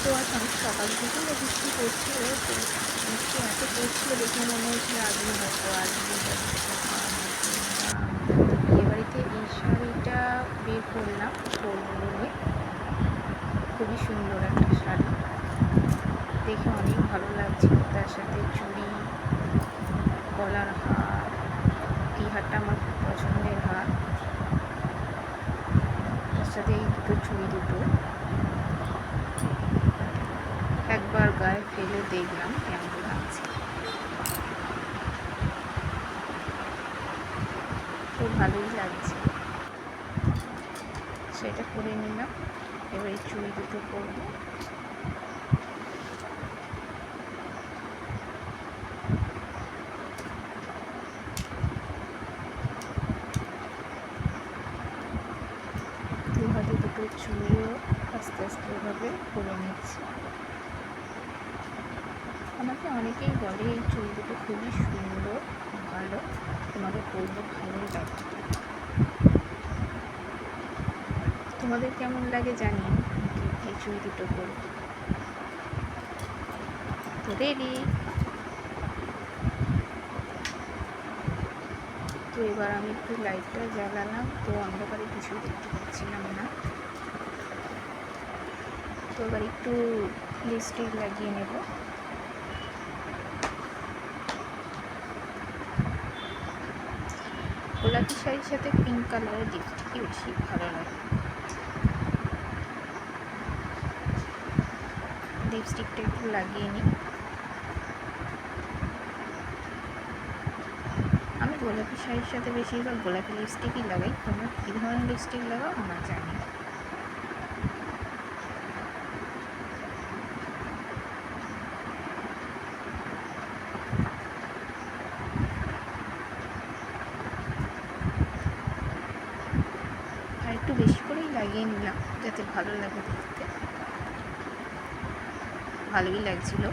তো আজ অনেক সকাল থেকেই বৃষ্টি পড়ছিল, তো বৃষ্টি এত পড়ছিল দেখে মনে হচ্ছিল আজকে হয়তো আসবে। বিয়েবাড়িতে এই শাড়িটা বের করলাম পরবো বলে। খুবই সুন্দর একটা শাড়ি, দেখে অনেক ভালো লাগছিল। তার সাথে চুড়ি, গলার হার, এই হারটা আমার খুব পছন্দের হার। তার সাথে এই দুটো চুড়ি দুটো একবার গায়ে ফেলে দেখলাম কেমন লাগছে, তো ভালোই লাগছে। সেটা করে নিলাম। এবার এই চুড়ি দুটো পরবো। দু হাতে দুটো চুড়িও আস্তে আস্তে এভাবে পরে নিচ্ছি। আমাকে অনেকেই বলে এই চুড়ি দুটো খুবই সুন্দর, ভালো, তোমাকে পরলে ভালোই লাগবে। তোমাদের কেমন লাগে জানি এই চুড়ি দুটো পরে। তো রেডি। তো এবার আমি একটু লাইটটা জ্বালালাম, তো অন্ধকারে কিছুই দেখতে পাচ্ছিলাম না। তো এবার একটু লিপস্টিক লাগিয়ে নেব। গোলাপি শাড়ির সাথে পিঙ্ক কালারের লিপস্টিকই বেশি ভালো লাগে। লিপস্টিকটা একটু লাগিয়ে নিই। আমি গোলাপি শাড়ির সাথে বেশিরভাগ গোলাপি লিপস্টিকই লাগাই। তোমরা কী ধরনের লিপস্টিক লাগাও আমার জানি। আর একটু বেশি করেই লাগিয়ে নিলাম যাতে ভালো লাগে দেখতে। ভালোই লাগছিল।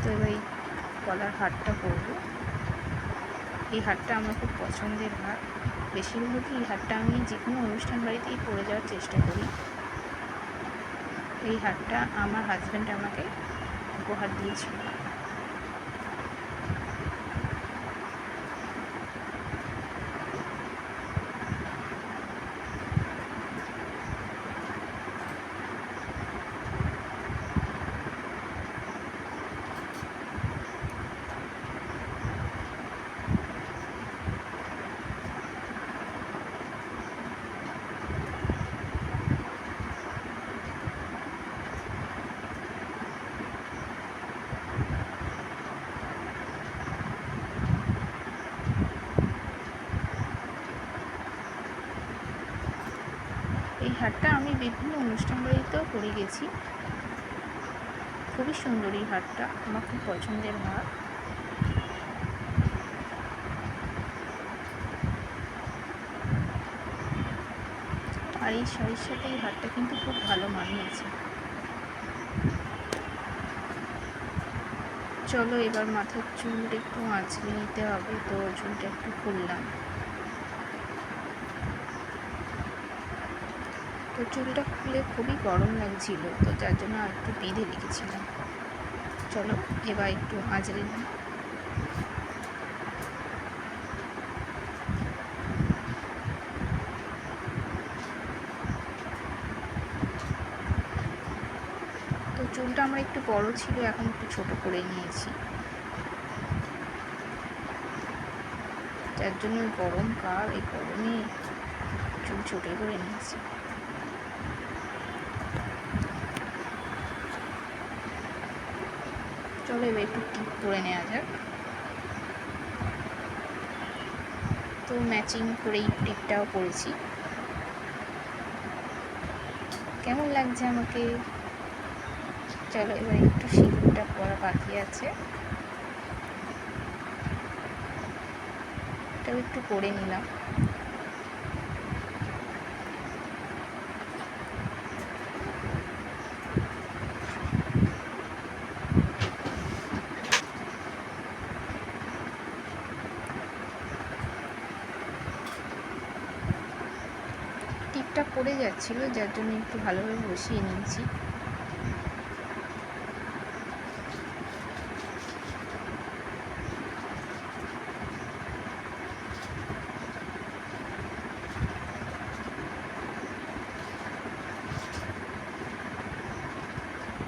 তো এবার এই গলার হারটা পরবো। এই হারটা আমার খুব পছন্দের হার। বেশিরভাগই এই হারটা আমি যে কোনো অনুষ্ঠান বাড়িতেই পরে যাওয়ার চেষ্টা করি। এই হারটা আমার হাজব্যান্ড আমাকে উপহার দিয়েছিল। এই হারটা আমি বিভিন্ন অনুষ্ঠান বাড়িতেও পরে গেছি। খুবই সুন্দর এই হারটা, আমার খুব পছন্দের হার। আর এই শাড়ির সাথে এই হারটা কিন্তু খুব ভালো মানিয়েছে। চলো এবার মাথার চুলটা একটু আঁচড়ে নিতে হবে, তো চুলটা একটু খুললাম। তো চুলটা খুলে খুবই গরম লাগছিল, তো যার জন্য আর একটু বেঁধে রেখেছিলাম। চলো এবার একটু আঁচড়ে নিই। তো চুলটা আমার একটু বড় ছিল, এখন একটু ছোট করে নিয়েছি, যার জন্য গরমকাল, এই গরমে চুল ছোট করে নিয়েছি। চলো এবার একটু টিপ করে নেওয়া যাক। তো ম্যাচিং করে এই টিপটাও পরেছি। কেমন লাগছে আমাকে? চলো এবার একটু সিঁদুরটা পরা বাকি আছে, এটাও একটু করে নিলাম। পড়ে যাচ্ছিলো, যার জন্য একটু ভালোভাবে বসিয়ে নিয়েছি।